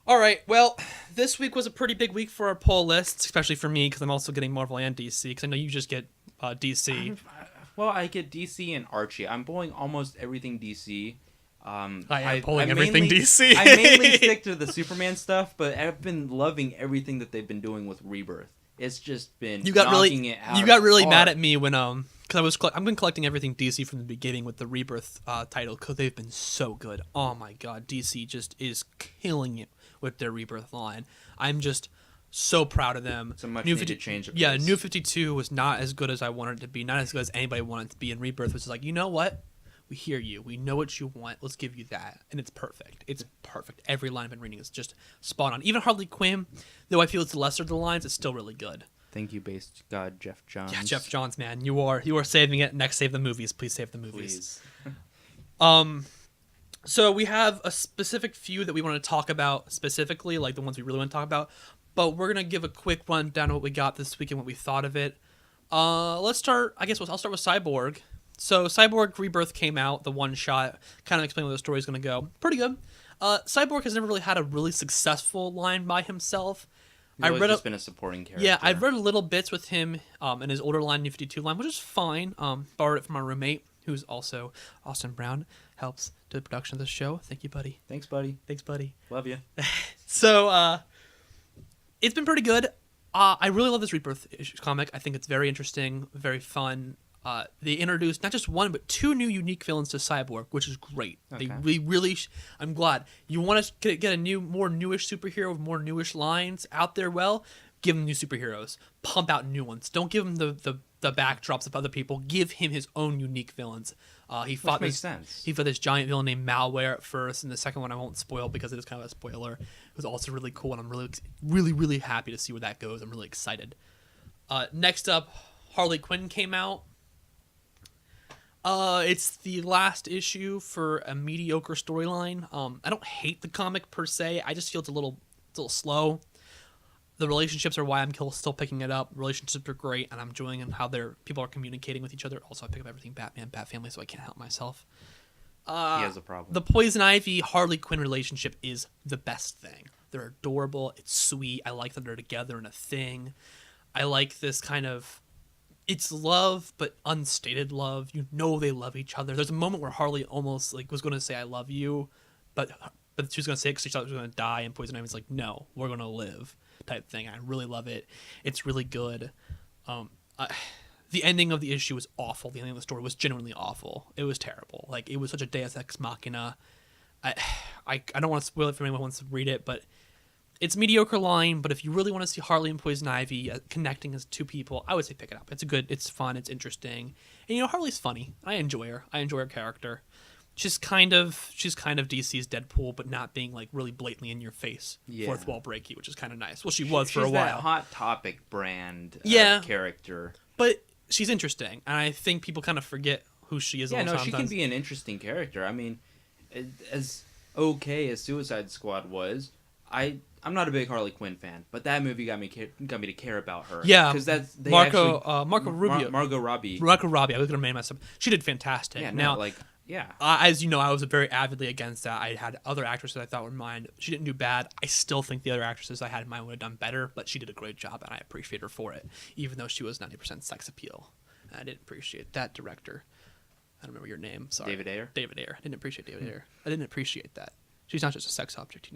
All right. Well, this week was a pretty big week for our poll lists, especially for me because I'm also getting Marvel and DC. Because I know you just get DC. Well, I get DC and Archie. I'm pulling almost everything DC. I am pulling everything DC. I mainly stick to the Superman stuff, but I've been loving everything that they've been doing with Rebirth. It's just been You got knocking it out. You got really hard. mad at me when because I've been collecting everything DC from the beginning with the Rebirth title because they've been so good. Oh my god, DC just is killing it with their Rebirth line. I'm just so proud of them. It's a much needed change of pace. Yeah, New 52 was not as good as I wanted it to be, not as good as anybody wanted it to be, and Rebirth was like, you know what? We hear you. We know what you want. Let's give you that. And it's perfect. It's perfect. Every line I've been reading is just spot on. Even Harley Quinn, though I feel it's the lesser of the lines, it's still really good. Thank you, based God, Jeff Johns. Yeah, Jeff Johns, man. You are saving it. Next, save the movies. Please save the movies. Please. So we have a specific few that we want to talk about specifically, like the ones we really want to talk about. But we're going to give a quick rundown of what we got this week and what we thought of it. Let's start, I'll start with Cyborg. So Cyborg Rebirth came out, the one shot, kind of explaining where the story is going to go. Pretty good. Cyborg has never really had a really successful line by himself. He's just been a supporting character. Yeah, I've read little bits with him in his older line, New 52 line, which is fine. Borrowed it from my roommate, who's also Austin Brown, helps to the production of the show. Thank you, buddy. Thanks, buddy. Thanks, buddy. Love you. So, it's been pretty good. I really love this Rebirth comic. I think it's very interesting, very fun. They introduced not just one, but two new unique villains to Cyborg, which is great. Okay. They really, I'm glad. You want to get a more newish superhero with more newish lines out there? Well, give him new superheroes. Pump out new ones. Don't give him the backdrops of other people. Give him his own unique villains. He fought this giant villain named Malware at first, and the second one I won't spoil because it is kind of a spoiler. It was also really cool, and I'm really happy to see where that goes. I'm really excited. Next up, Harley Quinn came out. It's the last issue for a mediocre storyline. I don't hate the comic per se. I just feel it's a little slow. The relationships are why I'm still picking it up. Relationships are great, and I'm enjoying how people are communicating with each other. Also, I pick up everything Batman, Bat Family, so I can't help myself. He has a problem. The Poison Ivy Harley Quinn relationship is the best thing. They're adorable. It's sweet. I like that they're together in a thing. I like this kind of. It's love, but unstated love. You know they love each other. There's a moment where Harley almost was going to say "I love you," but she was going to say it because she thought she was going to die, and Poison Ivy's like, "No, we're going to live," type thing. I really love it. It's really good. The ending of the issue was awful. The ending of the story was genuinely awful. It was terrible. It was such a Deus Ex Machina. I don't want to spoil it for anyone who wants to read it, but. It's a mediocre line, but if you really want to see Harley and Poison Ivy connecting as two people, I would say pick it up. It's it's fun, it's interesting. And Harley's funny. I enjoy her. I enjoy her character. She's kind of DC's Deadpool, but not being really blatantly in your face, fourth wall breaky, which is kind of nice. Well, she was for a while. She's that Hot Topic brand character. But she's interesting, and I think people kind of forget who she is. Yeah, no, she can be an interesting character. I mean, as okay as Suicide Squad was, I'm not a big Harley Quinn fan, but that movie got me to care about her. Yeah, because Margot Robbie. Margot Robbie. I was gonna name myself. She did fantastic. Yeah, now, as you know, I was very avidly against that. I had other actresses I thought were mine. She didn't do bad. I still think the other actresses I had in mind would have done better, but she did a great job, and I appreciate her for it, even though she was 90% sex appeal. I didn't appreciate that director. I don't remember your name. Sorry. David Ayer. I didn't appreciate David Ayer. I didn't appreciate that. She's not just a sex object,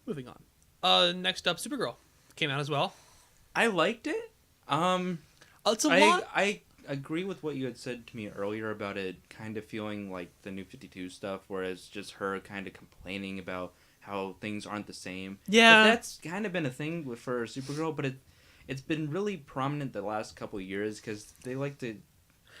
Moving on. Next up, Supergirl came out as well. I liked it. It's a lot. I agree with what you had said to me earlier about it kind of feeling like the New 52 stuff, where it's just her kind of complaining about how things aren't the same. Yeah. But that's kind of been a thing for Supergirl, but it's been really prominent the last couple of years because they like to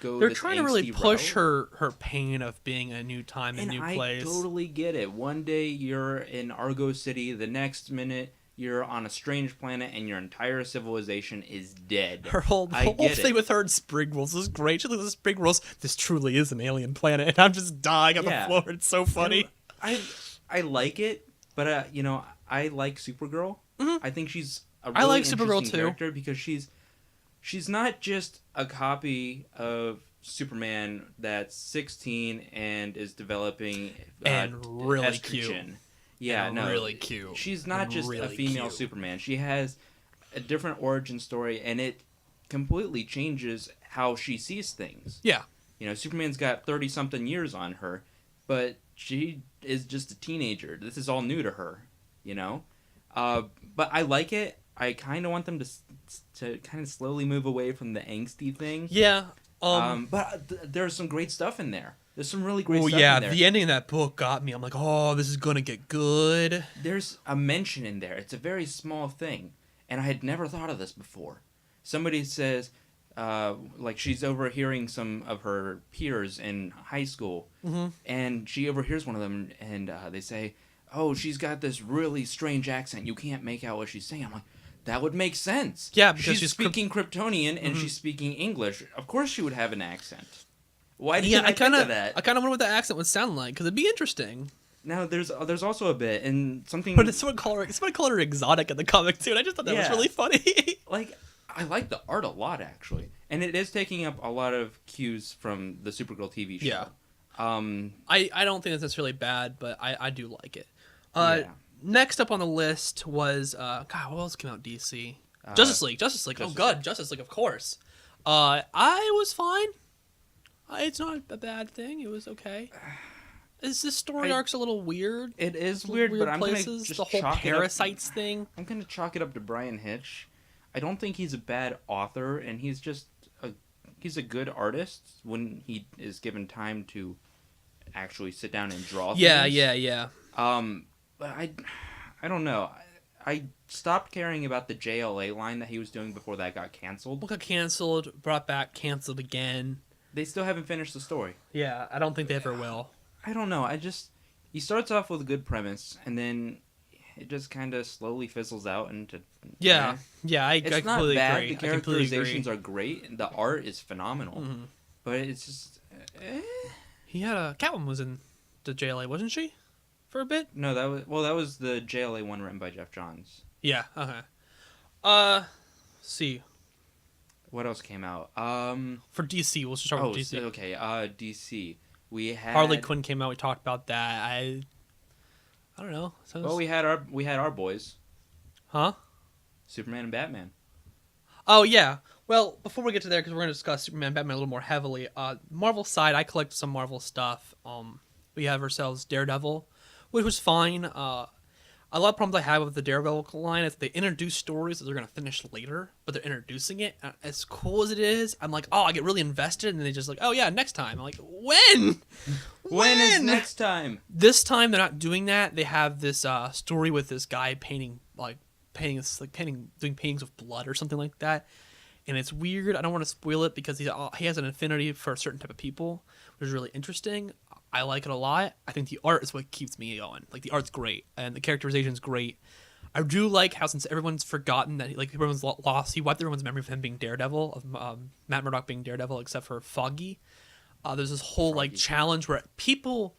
They're trying to really push her pain of being in a new time and new place. I totally get it. One day you're in Argo City, the next minute you're on a strange planet, and your entire civilization is dead. Her whole thing with her and Spring Rules is great. She looks at Spring Rules. This truly is an alien planet, and I'm just dying on the floor. It's so funny. I like it, but I like Supergirl. Mm-hmm. I think she's a really interesting character because she's not just a copy of Superman that's 16 and is developing and really estrogen. cute. Yeah, and no, really cute. She's not and just really a female cute. Superman. She has a different origin story, and it completely changes how she sees things. Yeah. You know, Superman's got 30-something years on her, but she is just a teenager. This is all new to her, you know? But I like it. I kind of want them to kind of slowly move away from the angsty thing. Yeah. But there's some great stuff in there. There's some really great stuff yeah, in there. the ending of that book got me. I'm like, oh, this is gonna get good. There's a mention in there. It's a very small thing, and I had never thought of this before. Somebody says, like she's overhearing some of her peers in high school, and she overhears one of them, and they say, "Oh, she's got this really strange accent. You can't make out what she's saying." I'm like, that would make sense. Yeah, because she's speaking Kryptonian and she's speaking English. Of course, she would have an accent. Why didn't I think of that? I kind of wonder what the accent would sound like because it'd be interesting. Now, there's also a bit and something. But someone called her exotic in the comic too, and I just thought that was really funny. Like, I like the art a lot actually, and it is taking up a lot of cues from the Supergirl TV show. Yeah. I don't think that's necessarily bad, but I do like it. Next up on the list was God, what else came out DC? Justice League. Oh god, Justice League, of course. I was fine. It's not a bad thing. It was okay. Is this story arc's a little weird? It is weird, but I'm gonna just the whole parasites thing. I'm gonna chalk it up to Brian Hitch. I don't think he's a bad author, and he's just he's a good artist when he is given time to actually sit down and draw things. Yeah. But I don't know. I stopped caring about the JLA line that he was doing before that got canceled. Got canceled, brought back, canceled again. They still haven't finished the story. Yeah, I don't think they ever will. I don't know. He starts off with a good premise, and then it just kind of slowly fizzles out into. Yeah, I it's not completely bad. agree. The characterizations are great, and the art is phenomenal. But it's just. He had a Catwoman was in the JLA, wasn't she? For a bit. No, that was the JLA one written by Jeff Johns. Yeah. Okay. See. What else came out? For DC, we'll start with DC. Okay. DC. We had Harley Quinn came out. We talked about that. I don't know. Well, we had our boys. Huh? Superman and Batman. Oh yeah. Well, before we get to there, because we're going to discuss Superman and Batman a little more heavily. Marvel side, I collect some Marvel stuff. We have ourselves Daredevil, which was fine. A lot of problems I have with the Daredevil line is they introduce stories that they're going to finish later, but they're introducing it. As cool as it is, I'm like, oh, I get really invested, and they just like, oh yeah, next time. I'm like, when? When is next time? This time they're not doing that. They have this story with this guy doing paintings with blood or something like that, and it's weird. I don't want to spoil it because he has an affinity for a certain type of people, which is really interesting. I like it a lot. I think the art is what keeps me going. Like, the art's great, and the characterization's great. I do like how, since everyone's forgotten that, like, everyone's lost, he wiped everyone's memory of him being Daredevil, of Matt Murdock being Daredevil, except for Foggy. There's this whole, like, challenge where people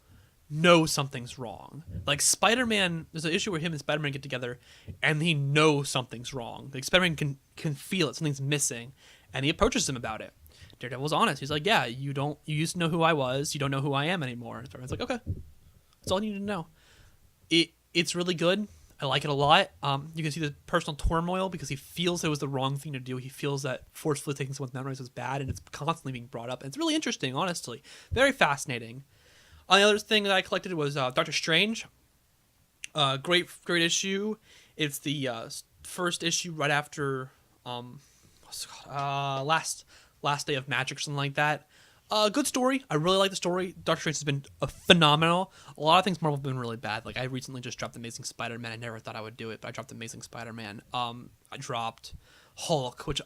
know something's wrong. Like, Spider-Man, there's an issue where him and Spider-Man get together, and he knows something's wrong. Like, Spider-Man can feel it, something's missing, and he approaches him about it. Daredevil's honest. He's like, yeah, you used to know who I was. You don't know who I am anymore. And Spider-Man's like, okay, that's all you need to know. It's really good. I like it a lot. You can see the personal turmoil because he feels it was the wrong thing to do. He feels that forcefully taking someone's memories was bad, and it's constantly being brought up. And it's really interesting, honestly. Very fascinating. The other thing that I collected was Doctor Strange. Great issue. It's the first issue right after Last Day of Magic or something like that. Good story. I really like the story. Doctor Strange has been phenomenal. A lot of things Marvel have been really bad. Like, I recently just dropped Amazing Spider-Man. I never thought I would do it, but I dropped Amazing Spider-Man. I dropped Hulk, which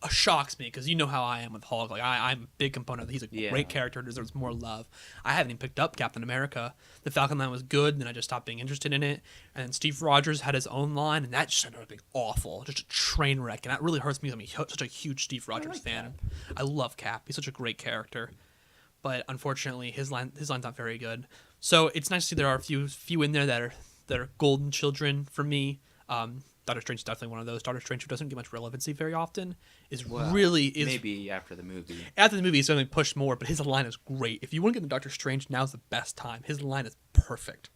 shocks me because you know how I am with Hulk. Like, I'm a big component. He's a great character, deserves more love. I haven't even picked up Captain America. The Falcon line was good, then I just stopped being interested in it. And then Steve Rogers had his own line, and that just ended up being awful. Just a train wreck, and that really hurts me. I'm such a huge Steve Rogers fan. Cap. I love Cap. He's such a great character. But unfortunately, his line's not very good. So it's nice to see there are a few in there that are golden children for me. Doctor Strange is definitely one of those. Doctor Strange, who doesn't get much relevancy very often, is maybe after the movie. After the movie, he's certainly pushed more, but his line is great. If you want to get into Doctor Strange, now's the best time. His line is perfect.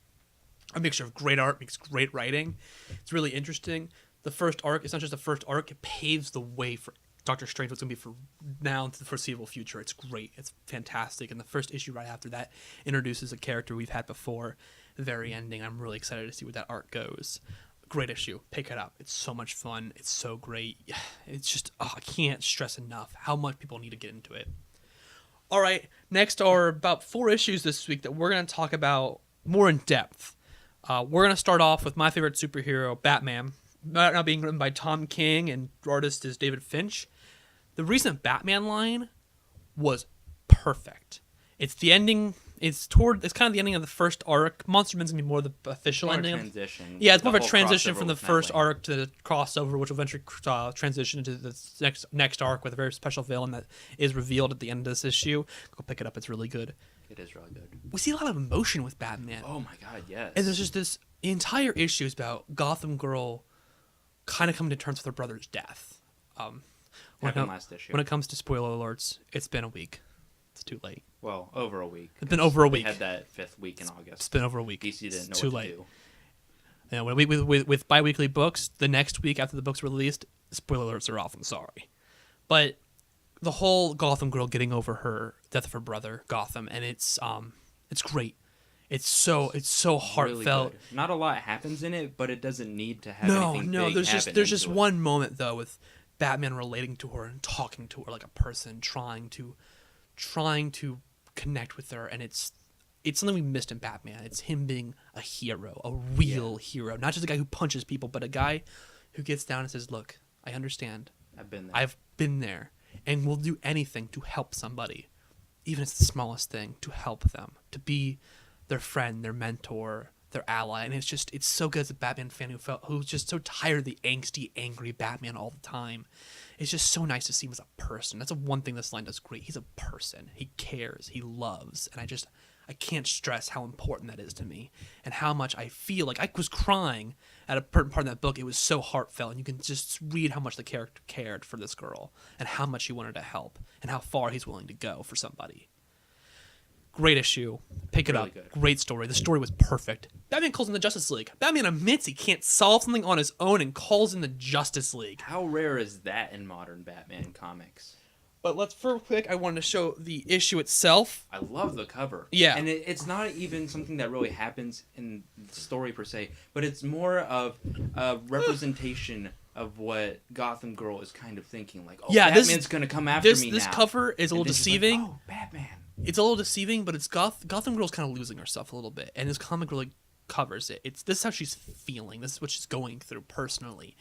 A mixture of great art makes great writing. It's really interesting. The first arc, it's not just the first arc, it paves the way for Doctor Strange, what's going to be for now into the foreseeable future. It's great. It's fantastic. And the first issue right after that introduces a character we've had before. The very ending, I'm really excited to see where that arc goes. Great issue. Pick it up. It's so much fun. It's so great. It's just, I can't stress enough how much people need to get into it. All right, next are about 4 issues this week that we're going to talk about more in depth. We're going to start off with my favorite superhero, Batman, now being written by Tom King and artist is David Finch. The recent Batman line was perfect. It's the ending. It's kind of the ending of the first arc. Monster Man's gonna be more the official ending. Transition. Yeah, it's more of a transition from the first arc to the crossover, which will eventually transition into the next arc with a very special villain that is revealed at the end of this issue. Go pick it up; it's really good. It is really good. We see a lot of emotion with Batman. Oh my god, yes. And there's just this entire issue is about Gotham Girl kind of coming to terms with her brother's death. Last issue. When it comes to spoiler alerts, it's been a week. It's too late. Well, over a week. It's been over a week. We had that 5th week in August. It's been over a week. DC didn't know too what late. to do. You know, with bi-weekly books, the next week after the book's released, spoiler alerts are off. I'm sorry. But the whole Gotham Girl getting over her death of her brother, Gotham, and it's great. It's so heartfelt. Really not a lot happens in it, but it doesn't need to have anything big there's just into it. one moment though with Batman relating to her and talking to her like a person, trying to connect with her, and it's something we missed in Batman. It's him being a hero, a real hero, not just a guy who punches people, but a guy who gets down and says, "Look, I understand. I've been there, and will do anything to help somebody, even if it's the smallest thing, to help them, to be their friend, their mentor, their ally." And it's so good as a Batman fan who's just so tired of the angsty, angry Batman all the time. It's just so nice to see him as a person. That's the one thing this line does great. He's a person. He cares. He loves. And I can't stress how important that is to me and how much I feel like I was crying at a certain part of that book. It was so heartfelt, and you can just read how much the character cared for this girl and how much he wanted to help and how far he's willing to go for somebody. Great issue. Pick it up. Good. Great story. The story was perfect. Batman calls in the Justice League. Batman admits he can't solve something on his own and calls in the Justice League. How rare is that in modern Batman comics? But real quick, I wanted to show the issue itself. I love the cover. Yeah. And it's not even something that really happens in the story per se, but it's more of a representation of what Gotham Girl is kind of thinking. Like, Batman's going to come after me now. This cover is a little deceiving. Like, Batman. It's a little deceiving, but it's Gotham Girl's kind of losing herself a little bit, and this comic really covers it. This is how she's feeling. This is what she's going through personally,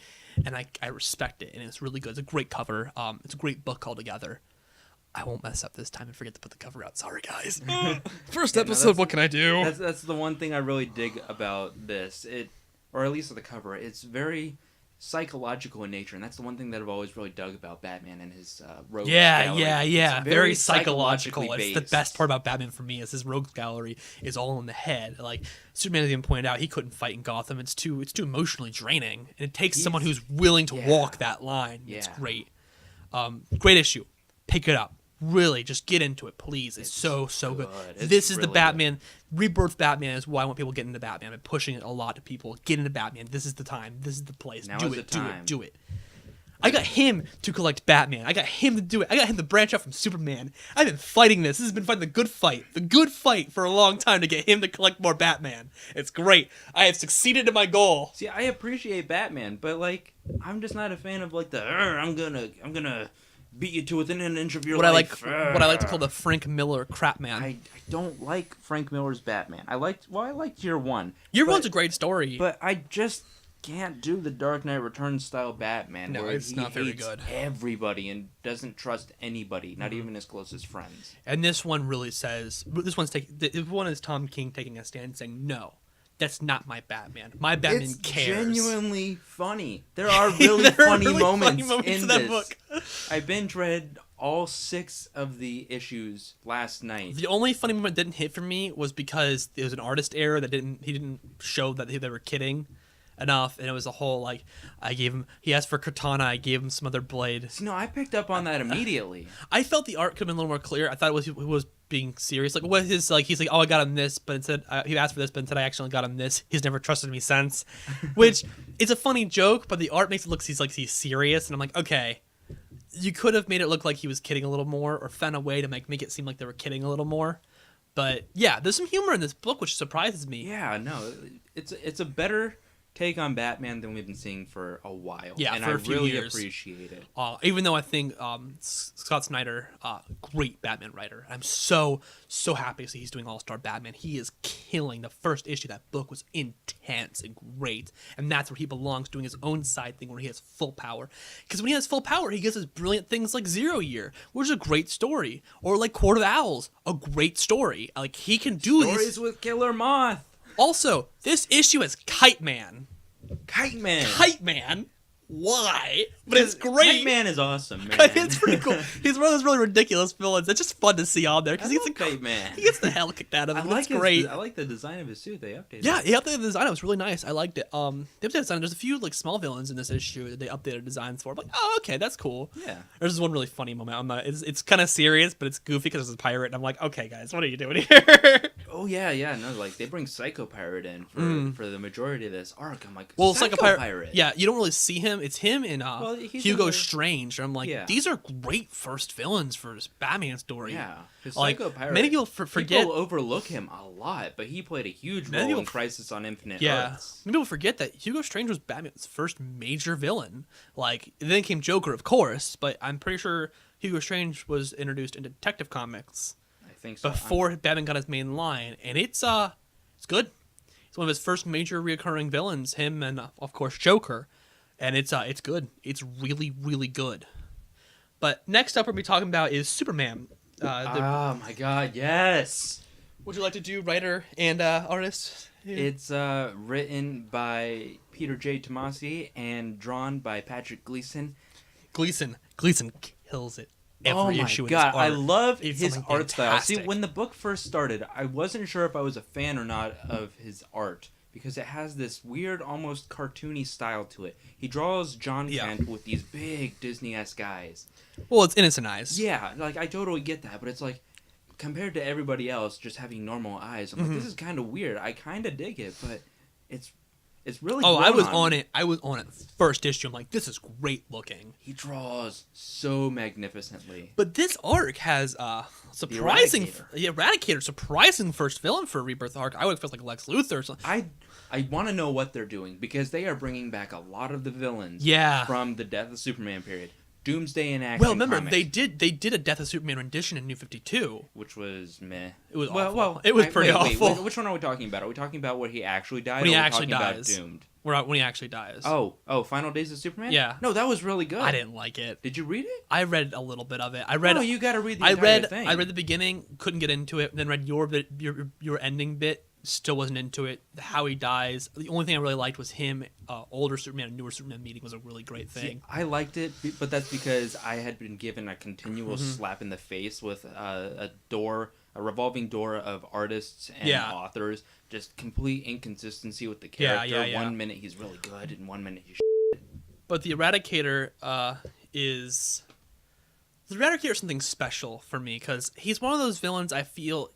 and I respect it, and it's really good. It's a great cover. It's a great book altogether. I won't mess up this time and forget to put the cover out. Sorry, guys. First episode. What can I do? That's the one thing I really dig about this. Or at least the cover. It's very psychological in nature, and that's the one thing that I've always really dug about Batman and his rogues gallery. Yeah. Very psychological. It's the best part about Batman for me is his rogues gallery is all in the head. Like Superman even pointed out, he couldn't fight in Gotham. It's too emotionally draining, and it takes someone who's willing to walk that line. Yeah. It's great. Great issue. Pick it up. Really, just get into it, please. It's so good. This is really the Batman. Good. Rebirth Batman is why I want people to get into Batman. I'm pushing it a lot to people. Get into Batman. This is the time. This is the place. Now do is it. the time. Do it. I got him to collect Batman. I got him to do it. I got him to branch out from Superman. I've been fighting this. This has been fighting the good fight for a long time to get him to collect more Batman. It's great. I have succeeded in my goal. See, I appreciate Batman, but like, I'm just not a fan of like the I'm gonna beat you to within an inch of your life. What I like to call the Frank Miller crap man. I don't like Frank Miller's Batman. I liked Year One. Year One's a great story. But I just can't do the Dark Knight Returns style Batman. No, where it's not very hates good. Everybody and doesn't trust anybody, not even his closest friends. And this one really says, this one is Tom King taking a stand and saying, no, that's not my Batman. My Batman cares. It's genuinely funny. There are really funny moments in that this book. I binge read all 6 of the issues last night. The only funny moment that didn't hit for me was because it was an artist error that he didn't show that they were kidding enough, and it was a whole like he asked for katana, I gave him some other blade. See, no, I picked up on that immediately. I felt the art could have been a little more clear. I thought it was being serious. Like what his like he's like, oh, I got him this, but instead he asked for this, but instead I actually got him this. He's never trusted me since, which is a funny joke, but the art makes it look he's serious, and I'm like, okay, you could have made it look like he was kidding a little more, or found a way to make it seem like they were kidding a little more. But yeah, there's some humor in this book, which surprises me. Yeah, no, it's a better take on Batman than we've been seeing for a while. Yeah, and for I a few really years. appreciate it. Even though I think Scott Snyder, great Batman writer. I'm so happy to see he's doing All-Star Batman. He is killing. The first issue of that book was intense and great, and that's where he belongs, doing his own side thing where he has full power. Because when he has full power, he gets his brilliant things like Zero Year, which is a great story, or like Court of Owls, a great story. Like he can do Stories with Killer Moth. Also, this issue is Kite Man. Kite Man. Kite Man? Why? But it's great. Kite Man is awesome, man. It's pretty cool. He's one of those really ridiculous villains. It's just fun to see on there because he's Kite Man. He gets the hell kicked out of him. It's great. I like the design of his suit. They updated. Yeah, he updated the design. It was really nice. I liked it. The updated design. There's a few like small villains in this issue that they updated designs for. I'm like, oh, okay, that's cool. Yeah. There's this one really funny moment. It's kind of serious, but it's goofy because it's a pirate. And I'm like, okay, guys, what are you doing here? Oh yeah. No, like they bring Psycho Pirate in for the majority of this arc. I'm like, well, Psycho Pirate. Yeah, you don't really see him. It's him and Hugo Strange. And I'm like, these are great first villains for this Batman story. Yeah, like Psycho Pirate. many people forget. People overlook him a lot, but he played a huge role in Crisis on Infinite Earths. Many people forget that Hugo Strange was Batman's first major villain. Like then came Joker, of course, but I'm pretty sure Hugo Strange was introduced in Detective Comics. I think so. Before Batman got his main line, and it's good. It's one of his first major reoccurring villains. Him and of course Joker, and it's good. It's really really good. But next up, we're gonna be talking about is Superman. Oh my God! Yes. Would you like to do writer and artist? Yeah. It's written by Peter J. Tomasi and drawn by Patrick Gleason. Gleason kills it. Every issue my God, I love it's his art style. See, fantastic. when the book first started, I wasn't sure if I was a fan or not of his art because it has this weird, almost cartoony style to it. He draws John Kent with these big Disney-esque eyes. Well, it's innocent eyes. Yeah, like I totally get that, but it's like compared to everybody else just having normal eyes, I'm like, this is kind of weird. I kind of dig it, but it's really. Oh, I was on it. I was on it first issue. I'm like, this is great looking. He draws so magnificently. But this arc has surprising Eradicator, surprising first villain for a Rebirth arc. I would expect like Lex Luthor or something. I want to know what they're doing because they are bringing back a lot of the villains. From the Death of Superman period. Doomsday in Action. Well, remember comics, they did a Death of Superman rendition in New 52, which was meh. It was awful. Well, it was pretty awful. Wait, which one are we talking about? Are we talking about where he actually died? When he or actually talking dies. About Doomed. When he actually dies. Oh, Final Days of Superman. Yeah. No, that was really good. I didn't like it. Did you read it? I read a little bit of it. No, you got to read the entire thing. I read the beginning, couldn't get into it. Then read your ending bit. Still wasn't into it. How he dies. The only thing I really liked was him. Older Superman and newer Superman meeting was a really great thing. See, I liked it, but that's because I had been given a continual slap in the face with a revolving door of artists and authors. Just complete inconsistency with the character. 1 minute he's really good, and 1 minute he's shit. But the Eradicator is something special for me because he's one of those villains I feel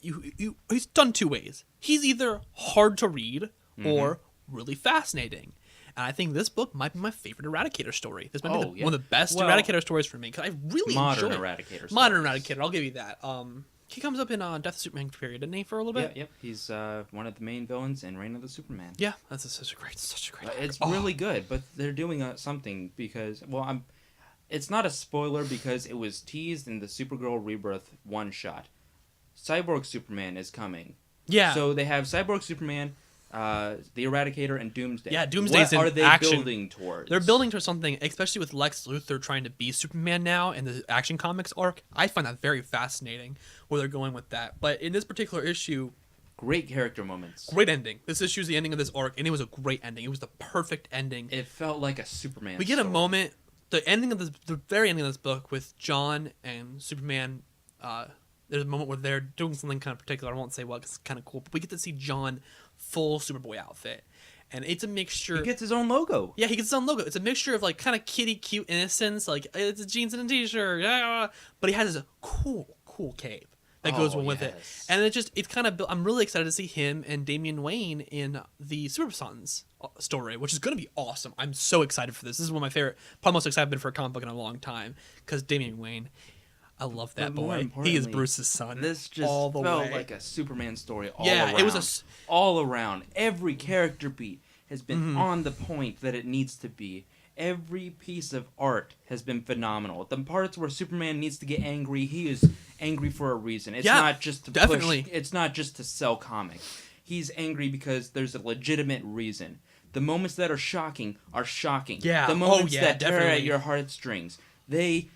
he's done two ways. He's either hard to read or really fascinating. And I think this book might be my favorite Eradicator story. This might be one of the best Eradicator stories for me because I really enjoy Eradicator. Modern Eradicator. I'll give you that. He comes up in Death of Superman period, didn't he, for a little bit? Yep. He's one of the main villains in Reign of the Superman. Yeah, that's such a great. It's really good, but they're doing something because it's not a spoiler because it was teased in the Supergirl Rebirth one shot. Cyborg Superman is coming. Yeah. So they have Cyborg Superman, the Eradicator, and Doomsday. Yeah, Doomsday's what are they action. building towards? They're building towards something, especially with Lex Luthor trying to be Superman now in the Action Comics arc. I find that very fascinating where they're going with that. But in this particular issue, great character moments. Great ending. This issue is the ending of this arc, and it was a great ending. It was the perfect ending. It felt like a Superman We get story. a moment, the very ending of this book with John and Superman. There's a moment where they're doing something kind of particular. I won't say what, 'cause it's kind of cool. But we get to see John full Superboy outfit. And it's a mixture. He gets his own logo. Yeah, he gets his own logo. It's a mixture of like kind of kitty cute innocence, like it's jeans and a t-shirt, yeah. But he has this cool cape. that goes well with it. And it's kind of, I'm really excited to see him and Damian Wayne in the Super Sons story, which is going to be awesome. I'm so excited for this. This is one of my favorite, probably most excited I've been for a comic book in a long time, because Damian Wayne, I love that boy. He is Bruce's son. This just felt like a Superman story all around. It was all around. Every character beat has been on the point that it needs to be. Every piece of art has been phenomenal. The parts where Superman needs to get angry, he is angry for a reason. It's not just to push. It's not just to sell comics. He's angry because there's a legitimate reason. The moments that are shocking are shocking. Yeah. The moments that tear at your heartstrings, they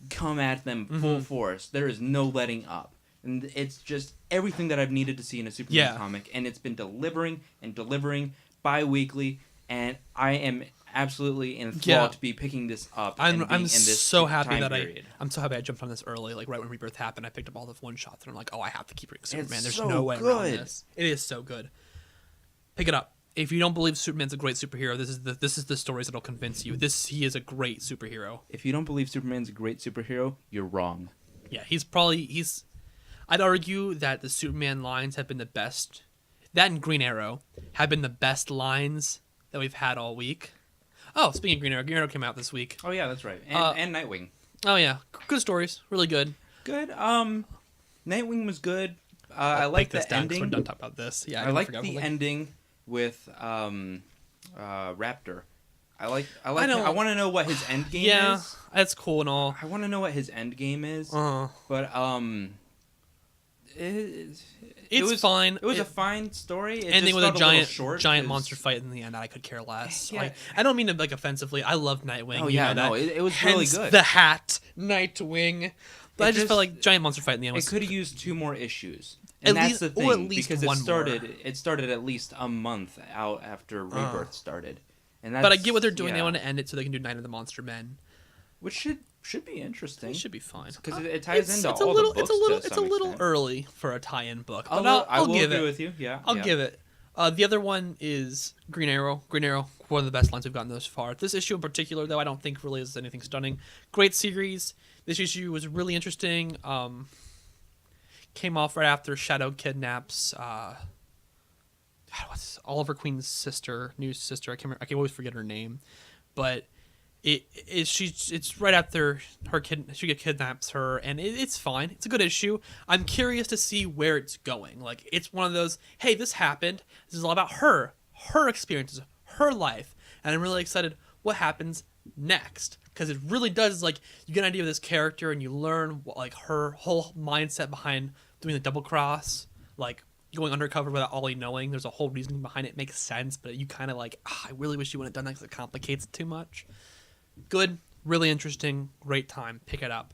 come at them full force. There is no letting up. And it's just everything that I've needed to see in a Superman comic, and it's been delivering and delivering bi-weekly, and I am absolutely enthralled to be picking this up. I'm so happy that I'm so happy I jumped on this early, like right when Rebirth happened. I picked up all the one shots, and I'm like, oh, I have to keep reading Superman. There's no way around this. It is so good. Pick it up. If you don't believe Superman's a great superhero, this is the stories that'll convince you. He is a great superhero. If you don't believe Superman's a great superhero, you're wrong. Yeah, I'd argue that the Superman lines have been the best. That and Green Arrow have been the best lines that we've had all week. Oh, speaking of Green Arrow came out this week. Oh yeah, that's right. And Nightwing. Oh yeah, good stories, really good. Good. Nightwing was good. I like the ending. We're done talking about this. Yeah, I like the ending with Raptor. I want to know what his end game is. Yeah, that's cool and all. I want to know what his end game is. But it was fine. It was a fine story. It ending just with a short giant monster fight in the end that I could care less. Yeah. I don't mean to offensively. I love Nightwing. Oh yeah, it was really good. The hat, Nightwing. But I just felt like giant monster fight in the end. It could have used 2 more issues. And that's the thing, or at least because it started at least a month out after Rebirth started. But I get what they're doing. They want to end it so they can do Night of the Monster Men, which should be interesting. It should be fine because it ties into all the books. It's a little early for a tie-in book, but I'll give agree it. With you. Yeah, I'll give it. The other one is Green Arrow. Green Arrow, one of the best lines we've gotten thus far. This issue in particular, though, I don't think really is anything stunning. Great series. This issue was really interesting. Came off right after Shadow kidnaps what's Oliver Queen's sister, new sister. I can always forget her name, but it's right after she kidnaps her, and it's fine. It's a good issue. I'm curious to see where it's going. Like, it's one of those, hey, this happened. This is all about her experiences, her life, and I'm really excited what happens next, because it really does, like, you get an idea of this character and you learn what, like, her whole mindset behind doing the double cross, like going undercover without Ollie knowing. There's a whole reasoning behind it. It makes sense, but you kind of like, I really wish you wouldn't have done that because it complicates it too much. Good, really interesting, great time. Pick it up.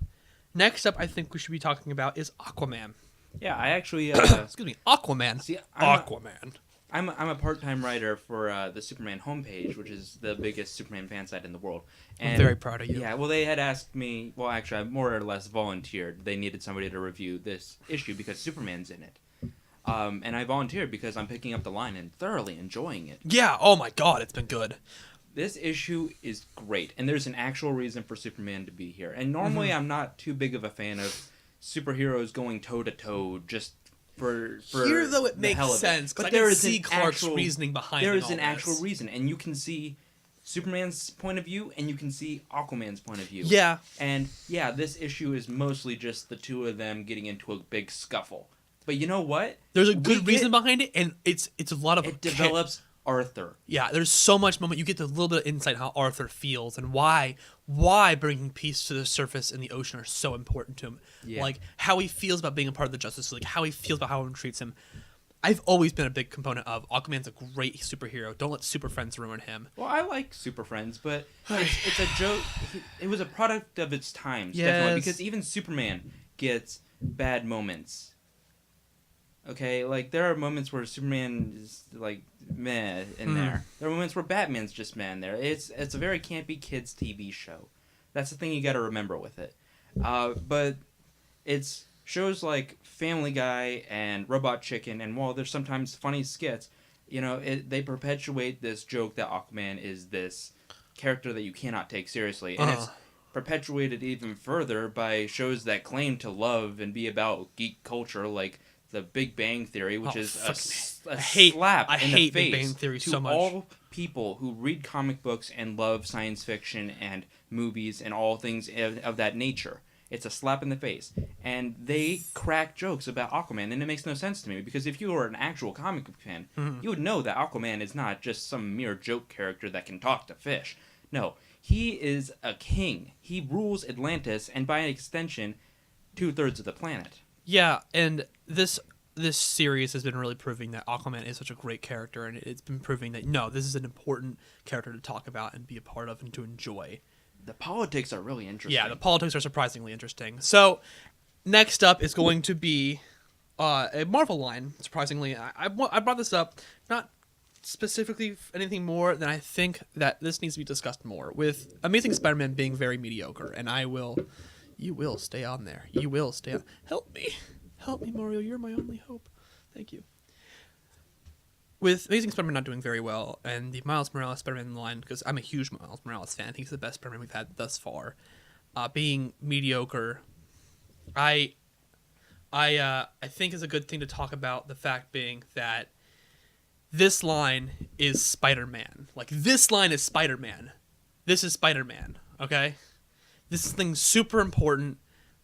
Next up, I think we should be talking about is Aquaman. Yeah, I actually excuse me, Aquaman. See, Aquaman. I'm a part-time writer for the Superman homepage, which is the biggest Superman fan site in the world. And, I'm very proud of you. Yeah, well, they had asked me. Well, actually, I more or less volunteered. They needed somebody to review this issue because Superman's in it. And I volunteered because I'm picking up the line and thoroughly enjoying it. Yeah, oh my god, it's been good. This issue is great, and there's an actual reason for Superman to be here. And normally I'm not too big of a fan of superheroes going toe-to-toe just for here, though, it makes sense, because I can see Clark's reasoning behind it. There is an actual reason, and you can see Superman's point of view, and you can see Aquaman's point of view. Yeah. And, yeah, this issue is mostly just the two of them getting into a big scuffle. But you know what? There's a good reason behind it, and it's a lot of... It develops Arthur. Yeah, there's so much moment. You get a little bit of insight how Arthur feels and why bringing peace to the surface and the ocean are so important to him. Yeah. Like, how he feels about being a part of the Justice League, how he feels about how everyone treats him. I've always been a big component of Aquaman's a great superhero. Don't let Super Friends ruin him. Well, I like Super Friends, but it's a joke. It was a product of its times, yes. Definitely, because even Superman gets bad moments. Okay, like, there are moments where Superman is, like, meh in there. There are moments where Batman's just meh in there. It's a very campy kids' TV show. That's the thing you gotta remember with it. But it's shows like Family Guy and Robot Chicken, and while there's sometimes funny skits, they perpetuate this joke that Aquaman is this character that you cannot take seriously. And perpetuated even further by shows that claim to love and be about geek culture, like The Big Bang Theory, which is a slap in the face Big Bang Theory to so much. all people who read comic books and love science fiction and movies and all things of that nature. It's a slap in the face. And they crack jokes about Aquaman, and it makes no sense to me, because if you were an actual comic book fan, you would know that Aquaman is not just some mere joke character that can talk to fish. No, he is a king. He rules Atlantis, and by extension, 2/3 of the planet. Yeah, and this series has been really proving that Aquaman is such a great character, and it's been proving that, no, this is an important character to talk about and be a part of and to enjoy. The politics are really interesting. Yeah, the politics are surprisingly interesting. So, next up is going to be a Marvel line, surprisingly. I brought this up, not specifically anything more than I think that this needs to be discussed more, with Amazing Spider-Man being very mediocre, and you will stay on there. You will stay on. Help me, Mario, you're my only hope. Thank you. With Amazing Spider-Man not doing very well, and the Miles Morales Spider-Man line, because I'm a huge Miles Morales fan, I think he's the best Spider-Man we've had thus far, being mediocre, I think is a good thing to talk about, the fact being that this line is Spider-Man. Like, this line is Spider-Man. This is Spider-Man, okay? This is something super important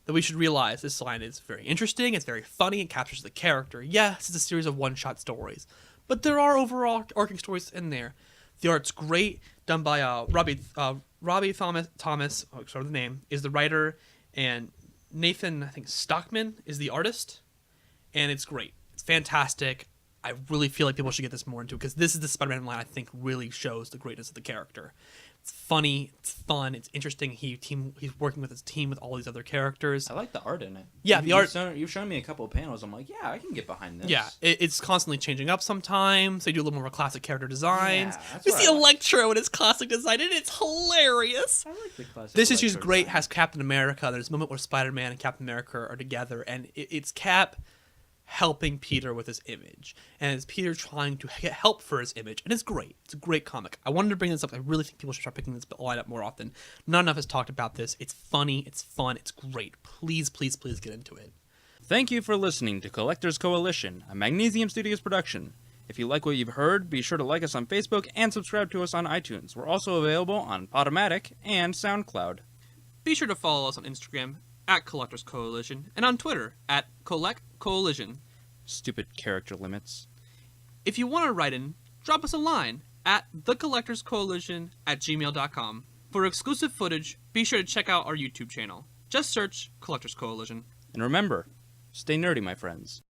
that we should realize. This line is very interesting, it's very funny, it captures the character. Yes, it's a series of one-shot stories, but there are overall arcing stories in there. The art's great, done by Robbie Thomas, sort of the name, is the writer, and Nathan, I think, Stockman is the artist, and it's great. It's fantastic. I really feel like people should get this more into it, because this is the Spider-Man line I think really shows the greatness of the character. It's funny, it's fun, it's interesting. He's working with his team with all these other characters. I like the art in it. Yeah, the art. You've shown me a couple of panels. I'm like, yeah, I can get behind this. Yeah, it's constantly changing up sometimes. They do a little more classic character designs. Yeah, we see Electro in his classic design, and it's hilarious. I like the classic. This issue's great. Design. Has Captain America. There's a moment where Spider-Man and Captain America are together, and it's Cap helping Peter with his image, and it's Peter trying to get help for his image, and it's great. It's a great comic. I wanted to bring this up. I really think people should start picking this line up more often. Not enough has talked about this. It's funny, it's fun, it's great. Please, please, please get into it. Thank you for listening to Collectors Coalition, a Magnesium Studios production. If you like what you've heard, be sure to like us on Facebook and subscribe to us on iTunes. We're also available on PodOmatic and Soundcloud. Be sure to follow us on Instagram at Collectors Coalition, and on Twitter at Collect Coalition. Stupid character limits. If you want to write in, drop us a line at thecollectorscoalition@gmail.com. For exclusive footage, be sure to check out our YouTube channel. Just search Collectors Coalition. And remember, stay nerdy, my friends.